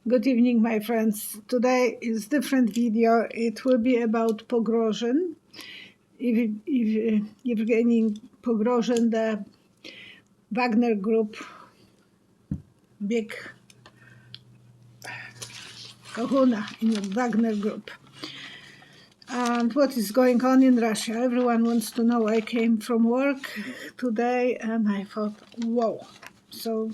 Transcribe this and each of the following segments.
Good evening, my friends. Today is different video. It will be about Prigozhin. Yevgeny Prigozhin, the Wagner group, big kahuna in the Wagner group. And what is going on in Russia? Everyone wants to know. I came from work today and I thought, whoa. So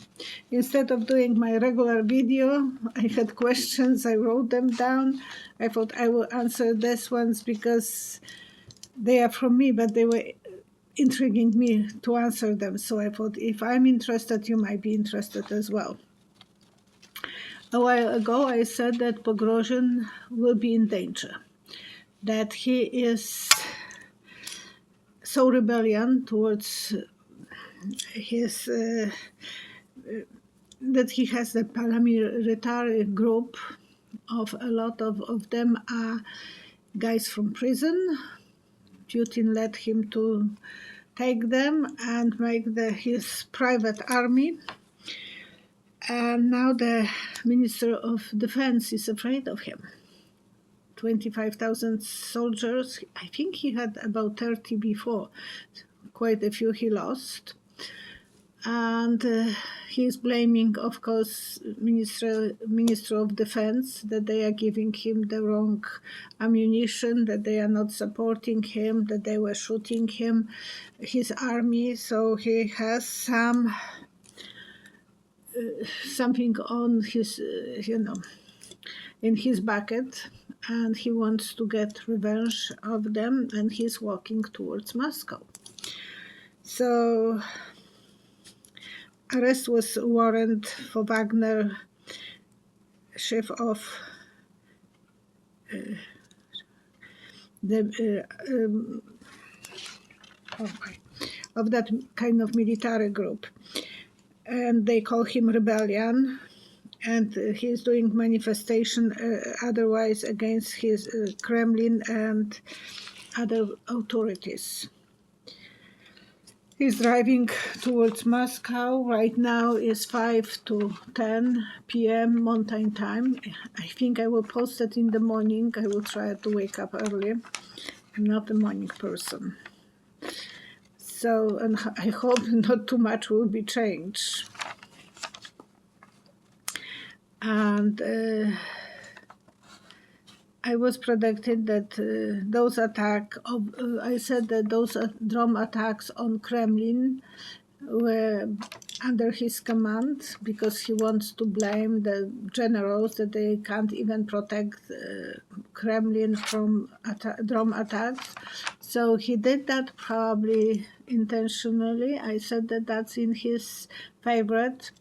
instead of doing my regular video, I had questions, I wrote them down. I thought I will answer these ones because they are from me, but they were intriguing me to answer them. So I thought if I'm interested, you might be interested as well. A while ago, I said that Prigozhin will be in danger, that he is so rebellion towards his that he has a paramilitary group of a lot of them are guys from prison. Putin led him to take them and make his private army. And now the Minister of Defense is afraid of him. 25,000 soldiers. I think he had about 30 before. Quite a few he lost. And he's blaming, of course, Minister of Defense, that they are giving him the wrong ammunition, that they are not supporting him, that they were shooting him, his army. So he has something on his, in his bucket, and he wants to get revenge of them, and he's walking towards Moscow. So arrest was warrant for Wagner, chief of of that kind of military group, and they call him rebellion, and he's doing manifestation otherwise against his Kremlin and other authorities. He's driving towards Moscow. Right now is 5 to 10 p.m. Mountain time. I think I will post it in the morning. I will try to wake up early. I'm not a morning person. So, and I hope not too much will be changed. And I was predicted that those attacks, I said that those drone attacks on Kremlin were under his command, because he wants to blame the generals that they can't even protect Kremlin from drone attacks. So he did that probably intentionally. I said that that's in his favorite.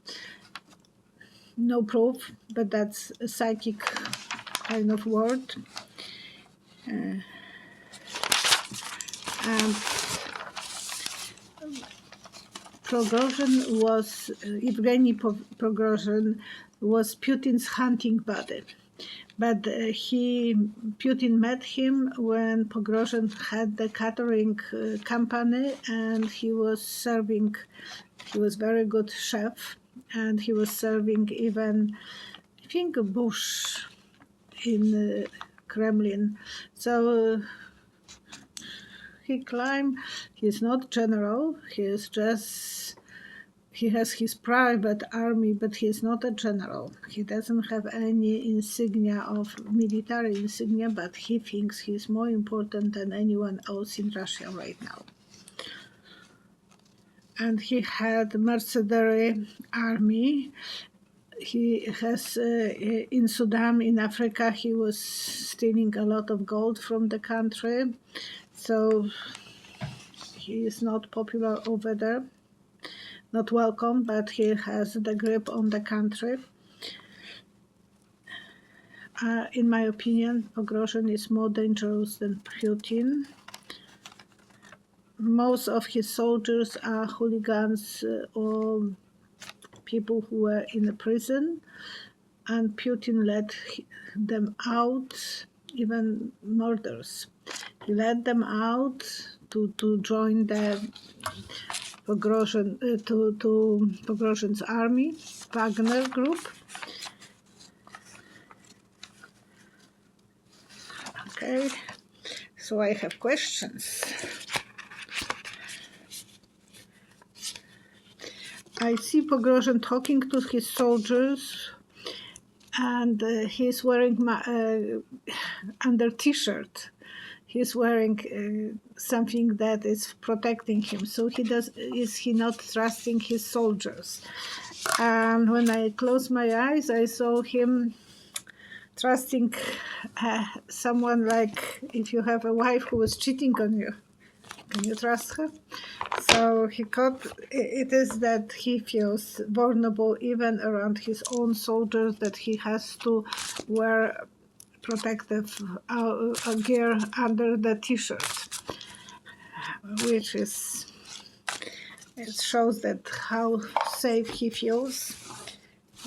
No proof, but that's a psychic kind of word. And Prigozhin was, Yevgeny Prigozhin was Putin's hunting buddy. But Putin met him when Prigozhin had the catering company, and he was very good chef, and he was serving even, I think, a bush in Kremlin. So he climbed. He's not general. He has his private army, but he's not a general. He doesn't have any insignia of military insignia, but he thinks he's more important than anyone else in Russia right now. And he had a mercenary army. He has, in Sudan, in Africa, he was stealing a lot of gold from the country. So he is not popular over there, not welcome, but he has the grip on the country. In my opinion, Prigozhin is more dangerous than Putin. Most of his soldiers are hooligans or people who were in the prison, and Putin let them out, even murderers. He let them out to join the Prigozhin, to Prigozhin's army, Wagner group. Okay, so I have questions. I see Prigozhin talking to his soldiers, and he's wearing under t-shirt. He's wearing something that is protecting him. So is he not trusting his soldiers? And when I closed my eyes, I saw him trusting someone, like if you have a wife who is cheating on you. Can you trust her? So it is that he feels vulnerable even around his own soldiers, that he has to wear protective gear under the t-shirt, which it shows that how safe he feels.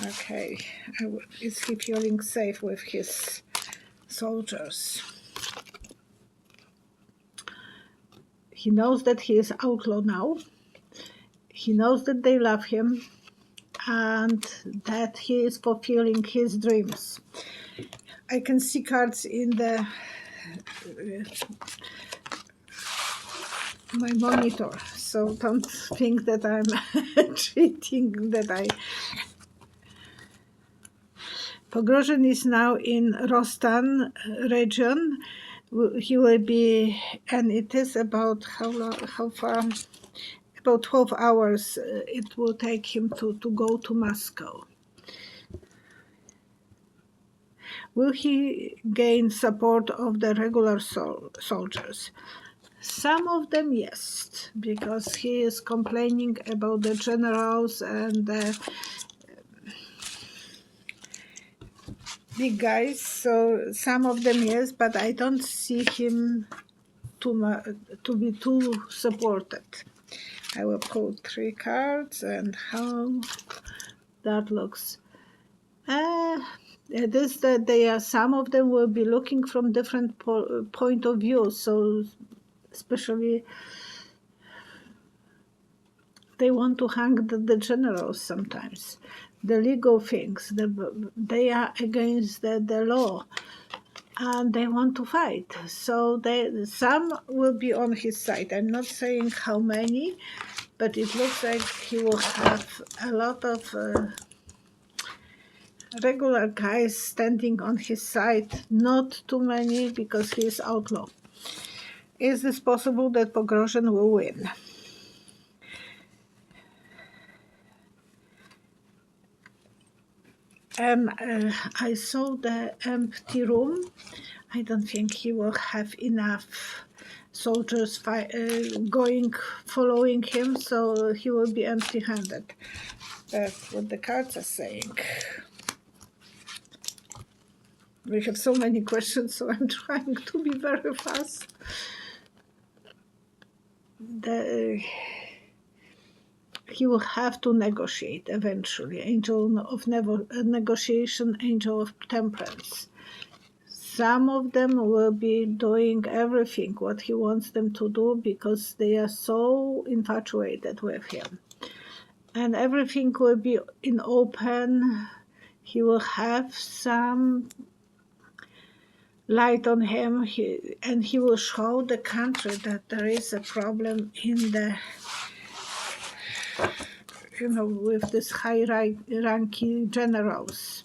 Okay, is he feeling safe with his soldiers? He knows that he is outlaw now. He knows that they love him and that he is fulfilling his dreams. I can see cards in my monitor, so don't think that I'm cheating. Prigozhin is now in Rostan region. He will be, and it is about how far? About 12 hours it will take him to go to Moscow. Will he gain support of the regular soldiers? Some of them, yes, because he is complaining about the generals and the big guys. So some of them, yes, but I don't see him to be too supported. I will pull 3 cards and how that looks. It is that some of them will be looking from different point of view. So especially they want to hang the generals sometimes. The legal things, they are against the law, and they want to fight. So some will be on his side. I'm not saying how many, but it looks like he will have a lot of regular guys standing on his side. Not too many, because he is outlaw. Is this possible that Prigozhin will win? I saw the empty room. I don't think he will have enough soldiers following him, so he will be empty-handed. That's what the cards are saying. We have so many questions, so I'm trying to be very fast. He will have to negotiate eventually. Angel of negotiation, angel of temperance. Some of them will be doing everything what he wants them to do because they are so infatuated with him. And everything will be in open. He will have some light on him, and he will show the country that there is a problem in the, with this high-ranking generals.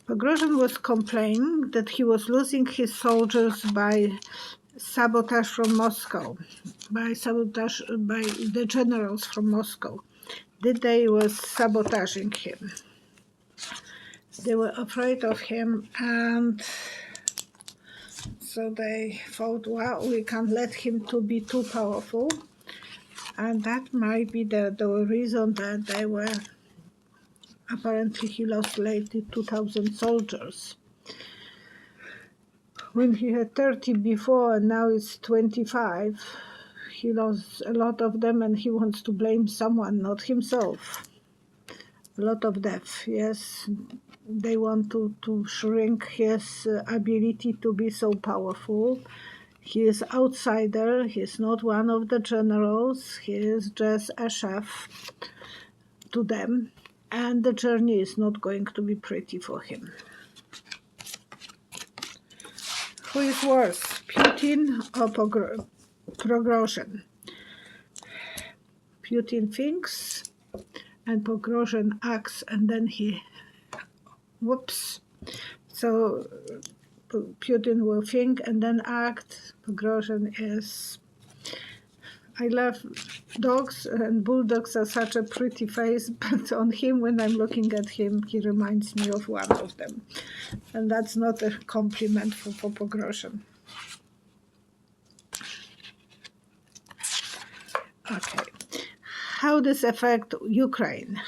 Prigozhin was complaining that he was losing his soldiers by sabotage from Moscow, by the generals from Moscow. They was sabotaging him. They were afraid of him, and so they thought, well, we can't let him to be too powerful. And that might be the reason that they were, apparently he lost lately 2,000 soldiers. When he had 30 before and now it's 25, he lost a lot of them, and he wants to blame someone, not himself. A lot of death, yes. They want to shrink his ability to be so powerful. He is outsider. He is not one of the generals. He is just a chef to them. And the journey is not going to be pretty for him. Who is worse, Putin or Prigozhin? Putin thinks and Prigozhin acts, and then he, whoops. So Putin will think and then act. Prigozhin is... I love dogs, and bulldogs are such a pretty face, but on him, when I'm looking at him, he reminds me of one of them. And that's not a compliment for Prigozhin. Okay. How does affect Ukraine?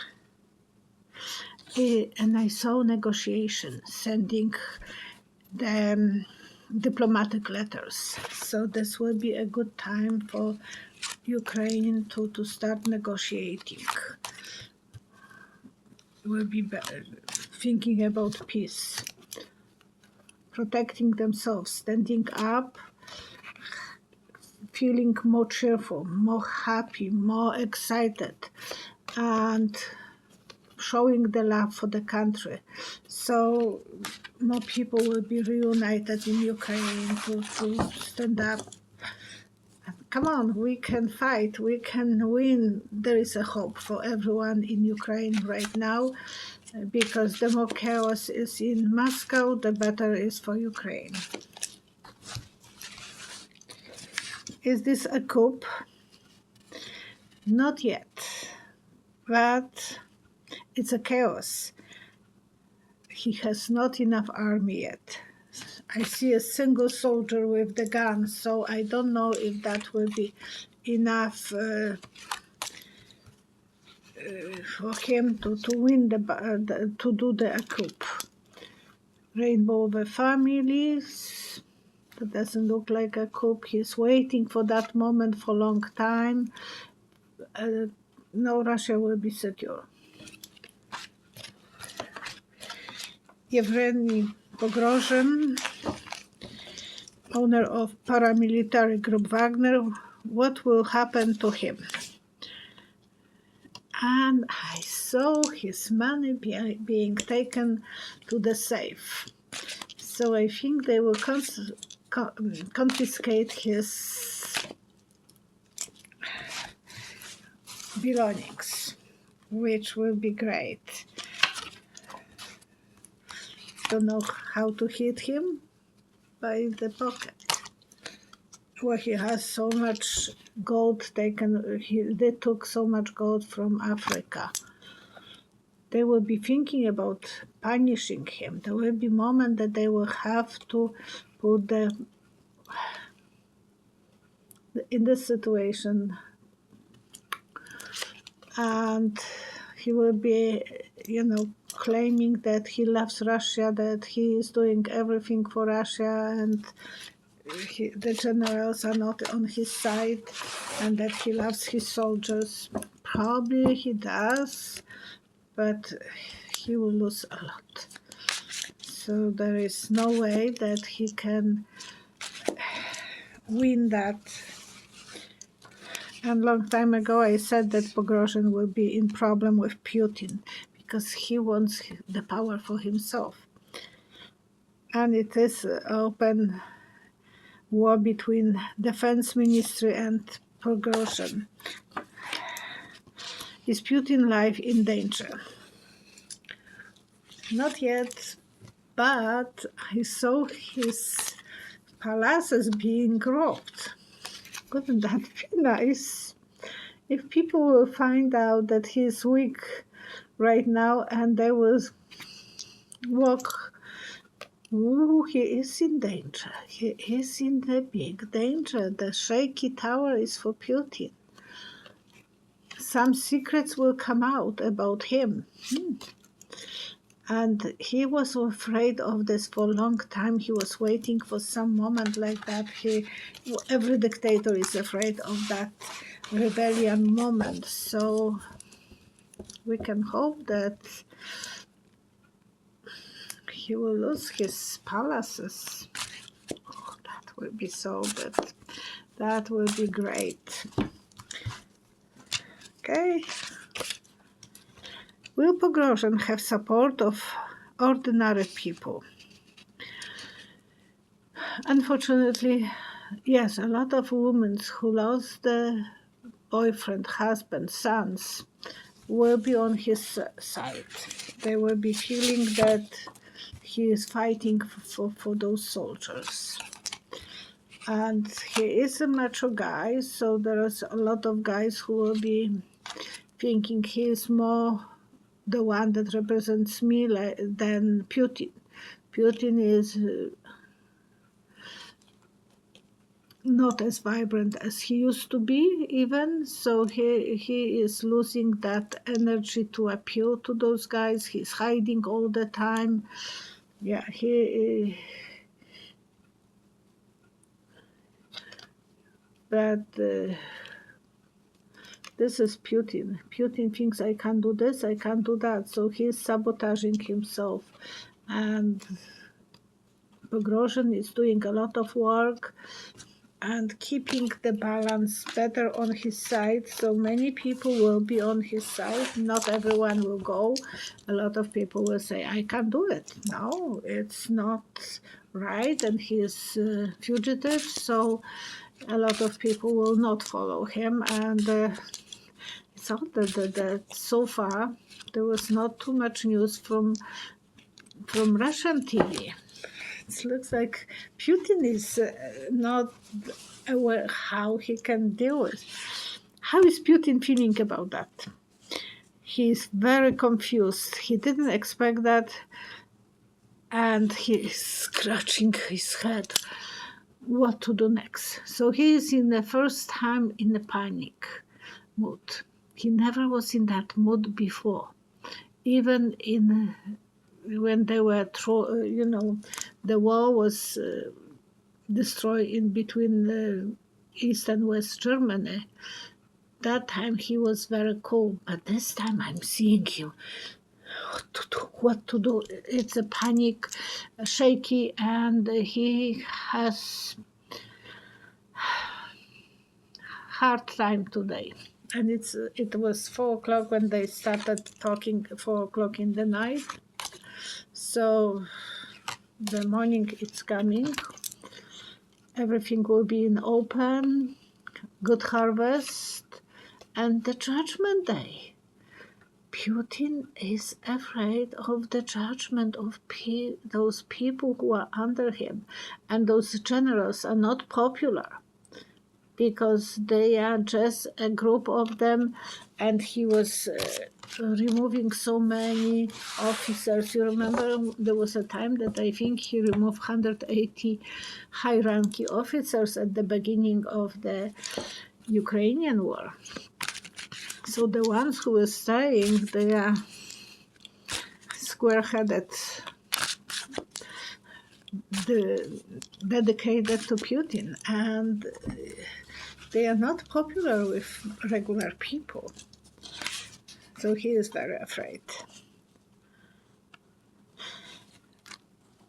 And I saw negotiations, sending the diplomatic letters. So this will be a good time for Ukraine to start negotiating. Will be thinking about peace, protecting themselves, standing up, feeling more cheerful, more happy, more excited, and showing the love for the country. So more people will be reunited in Ukraine to stand up. Come on, we can fight, we can win. There is a hope for everyone in Ukraine right now, because the more chaos is in Moscow, the better is for Ukraine. Is this a coup? Not yet, but it's a chaos. He has not enough army yet. I see a single soldier with the gun, so I don't know if that will be enough for him to win to do the coup. Rainbow of the families. That doesn't look like a coup. He's waiting for that moment for a long time. No, Russia will be secure. Yevgeny Prigozhin, owner of paramilitary group Wagner, what will happen to him? And I saw his money being taken to the safe. So I think they will confiscate his belongings, which will be great. Don't know how to hit him by the pocket, where he has so much gold taken. They took so much gold from Africa. They will be thinking about punishing him. There will be a moment that they will have to put in this situation, and he will be, claiming that he loves Russia, that he is doing everything for Russia, and the generals are not on his side, and that he loves his soldiers. Probably he does, but he will lose a lot. So there is no way that he can win that. And long time ago I said that Prigozhin will be in problem with Putin, because he wants the power for himself. And it is open war between defense ministry and Prigozhin. Is Putin's life in danger? Not yet, but I saw his palaces being robbed. Wouldn't that be nice? If people will find out that he is weak right now and they will walk, he is in danger. He is in the big danger. The shaky tower is for Putin. Some secrets will come out about him. And he was afraid of this for a long time. He was waiting for some moment like that. Every dictator is afraid of that rebellion moment. So we can hope that he will lose his palaces. Oh, that will be so good. That will be great. Okay. Will Prigozhin have support of ordinary people? unfortunately, yes, a lot of women who lost the boyfriend, husband, sons will be on his side. They will be feeling that he is fighting for those soldiers. And he is a macho guy, so there is a lot of guys who will be thinking he is more the one that represents me than Putin. Putin is not as vibrant as he used to be, even, so he is losing that energy to appeal to those guys. He's hiding all the time. Yeah, but this is Putin. Putin thinks I can do this, I can do that, so he's sabotaging himself. And Prigozhin is doing a lot of work and keeping the balance better on his side. So many people will be on his side. Not everyone will go. A lot of people will say, I can't do it. No, it's not right, and he is fugitive. So a lot of people will not follow him. And it's all that so far there was not too much news from Russian TV. It looks like Putin is not aware how he can deal with. How is Putin feeling about that? He's very confused. He didn't expect that, and he is scratching his head what to do next. So he is in the first time in a panic mood. He never was in that mood before. Even when they were, the war was destroyed in between East and West Germany. That time he was very cool, but this time I'm seeing him. What to do? It's a panic, shaky, and he has hard time today. And it was 4 o'clock when they started talking, 4 o'clock in the night. So the morning it's coming. Everything will be in open, good harvest, and the judgment day. Putin is afraid of the judgment of those people who are under him. And those generals are not popular because they are just a group of them, and he was removing so many officers. You remember there was a time that I think he removed 180 high-ranking officers at the beginning of the Ukrainian war. So the ones who were staying, they are square-headed, dedicated to Putin, and they are not popular with regular people. So he is very afraid.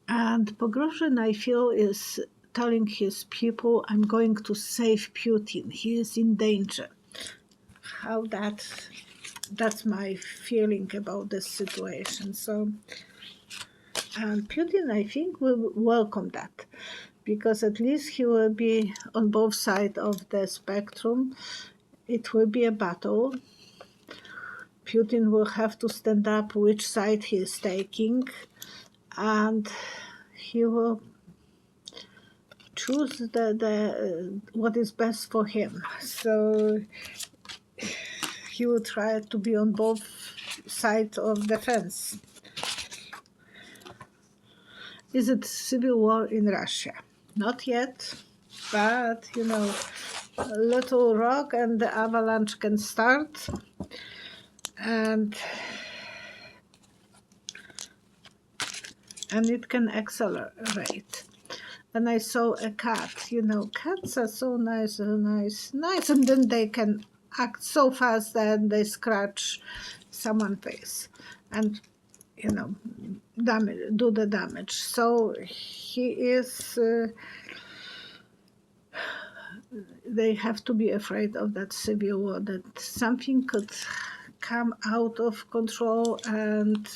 And Prigozhin, I feel, is telling his people, I'm going to save Putin. He is in danger. How that's my feeling about this situation. So, and Putin, I think, will welcome that, because at least he will be on both sides of the spectrum. It will be a battle. Putin will have to stand up which side he is taking, and he will choose the what is best for him. So he will try to be on both sides of the fence. Is it civil war in Russia? Not yet, but a little rock and the avalanche can start, and it can accelerate. And I saw a cat. Cats are so nice, and then they can act so fast that they scratch someone's face and do the damage. So he is. They have to be afraid of that civil war, that something could come out of control and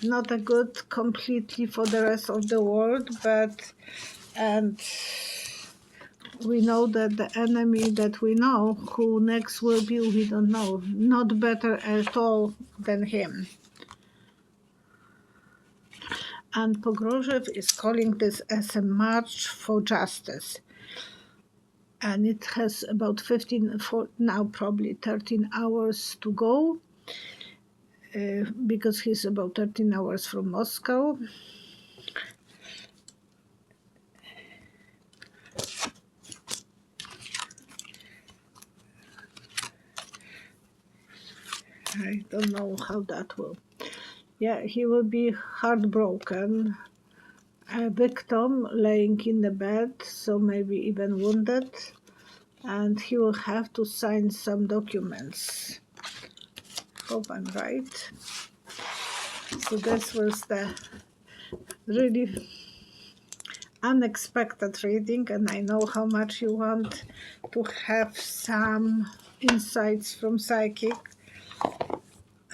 not a good completely for the rest of the world, and we know that the enemy that we know, who next will be, we don't know, not better at all than him. And Prigozhin is calling this as a march for justice. And it has about 15, now probably 13 hours to go, because he's about 13 hours from Moscow. I don't know how that will. Yeah, he will be heartbroken, a victim laying in the bed, so maybe even wounded, and he will have to sign some documents. Hope I'm right. So this was the really unexpected reading, and I know how much you want to have some insights from psychic.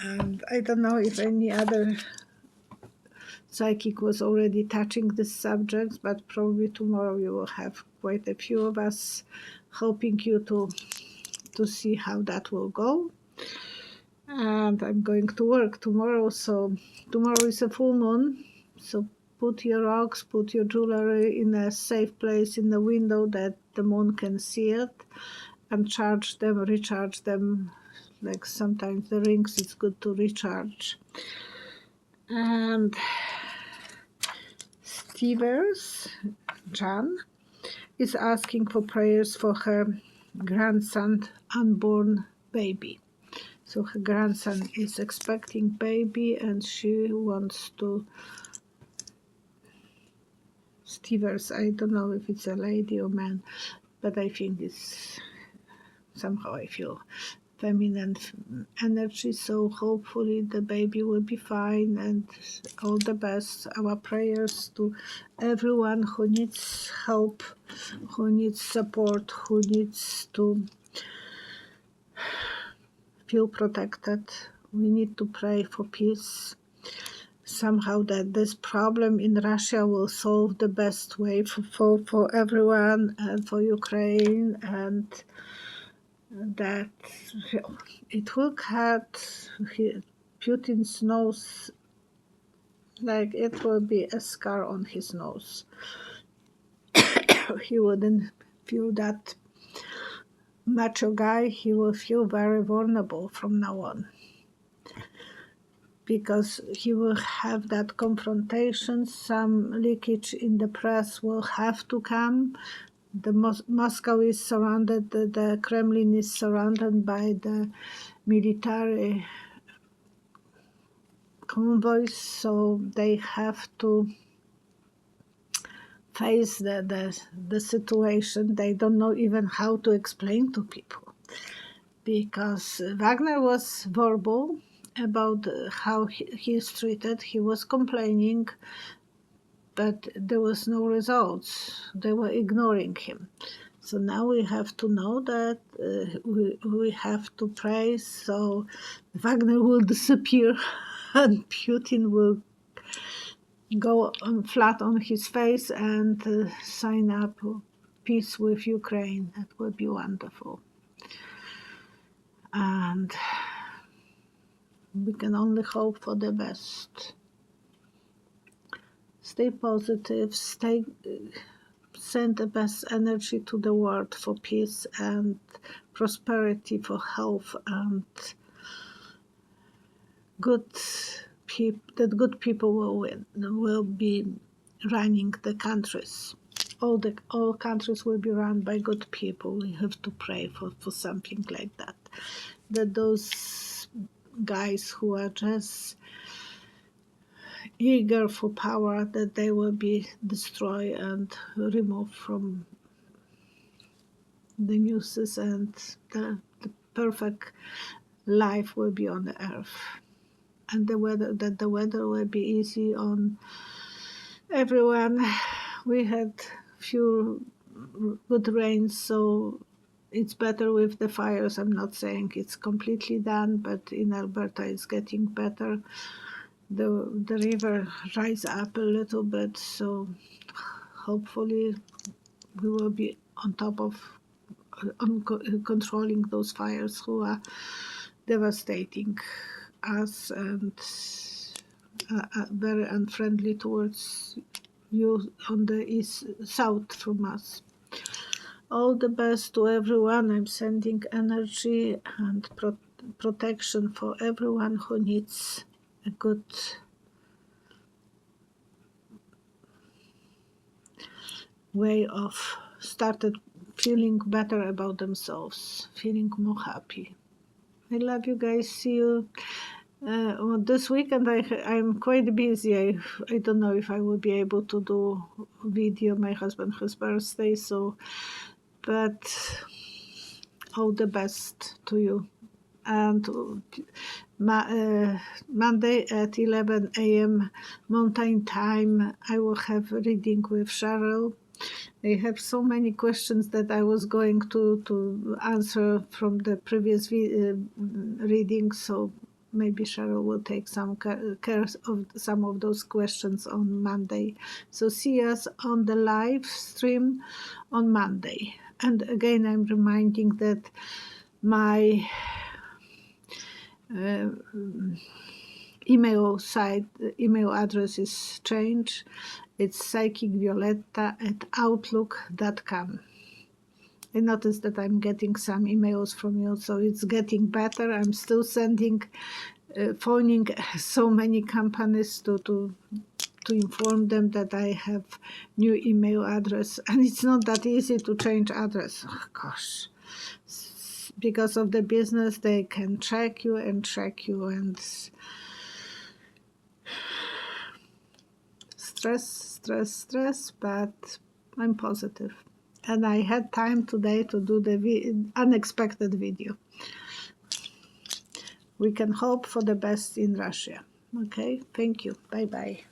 And I don't know if any other psychic was already touching this subject, but probably tomorrow you will have quite a few of us helping you to see how that will go. And I'm going to work tomorrow, so tomorrow is a full moon, so put your rocks, put your jewelry in a safe place in the window that the moon can see it, and charge them, recharge them. Like sometimes the rings, it's good to recharge. And Stevers, Jan, is asking for prayers for her grandson, unborn baby. So her grandson is expecting baby, and she wants to. Stevers, I don't know if it's a lady or man, but I think it's somehow I feel feminine energy, so hopefully the baby will be fine, and all the best. Our prayers to everyone who needs help, who needs support, who needs to feel protected. We need to pray for peace. Somehow that this problem in Russia will solve the best way for everyone and for Ukraine, and that it will cut Putin's nose, like it will be a scar on his nose. He wouldn't feel that macho guy, he will feel very vulnerable from now on, because he will have that confrontation. Some leakage in the press will have to come. Moscow is surrounded, the Kremlin is surrounded by the military convoys, so they have to face the situation. They don't know even how to explain to people, because Wagner was verbal about how he is treated. He was complaining, but there was no results. They were ignoring him. So now we have to know that we have to pray so Wagner will disappear and Putin will go flat on his face and sign up peace with Ukraine. That would be wonderful. And we can only hope for the best. Stay positive, send the best energy to the world for peace and prosperity, for health, and that good people will be running the countries. All countries will be run by good people. We have to pray for something like that. That those guys who are just eager for power, that they will be destroyed and removed from the newses, and the perfect life will be on the earth. And the weather will be easy on everyone. We had few good rains, so it's better with the fires. I'm not saying it's completely done, but in Alberta it's getting better. the river rise up a little bit, so hopefully we will be on top of controlling those fires who are devastating us and very unfriendly towards you on the south from us. All the best to everyone. I'm sending energy and protection for everyone who needs a good way of started feeling better about themselves, feeling more happy. I love you guys. See you this weekend. I'm quite busy. I don't know if I will be able to do video. My husband has birthday, so but all the best to you. And Monday at 11 a.m. Mountain Time, I will have a reading with Cheryl. I have so many questions that I was going to answer from the previous reading, so maybe Cheryl will take some care of some of those questions on Monday. So see us on the live stream on Monday. And again, I'm reminding that my email address is changed. It's psychicvioletta@outlook.com. I noticed that I'm getting some emails from you, so it's getting better. I'm still phoning so many companies to inform them that I have new email address, and it's not that easy to change address. Oh, gosh. Because of the business, they can track you, and stress, but I'm positive. And I had time today to do the unexpected video. We can hope for the best in Russia. Okay, thank you. Bye-bye.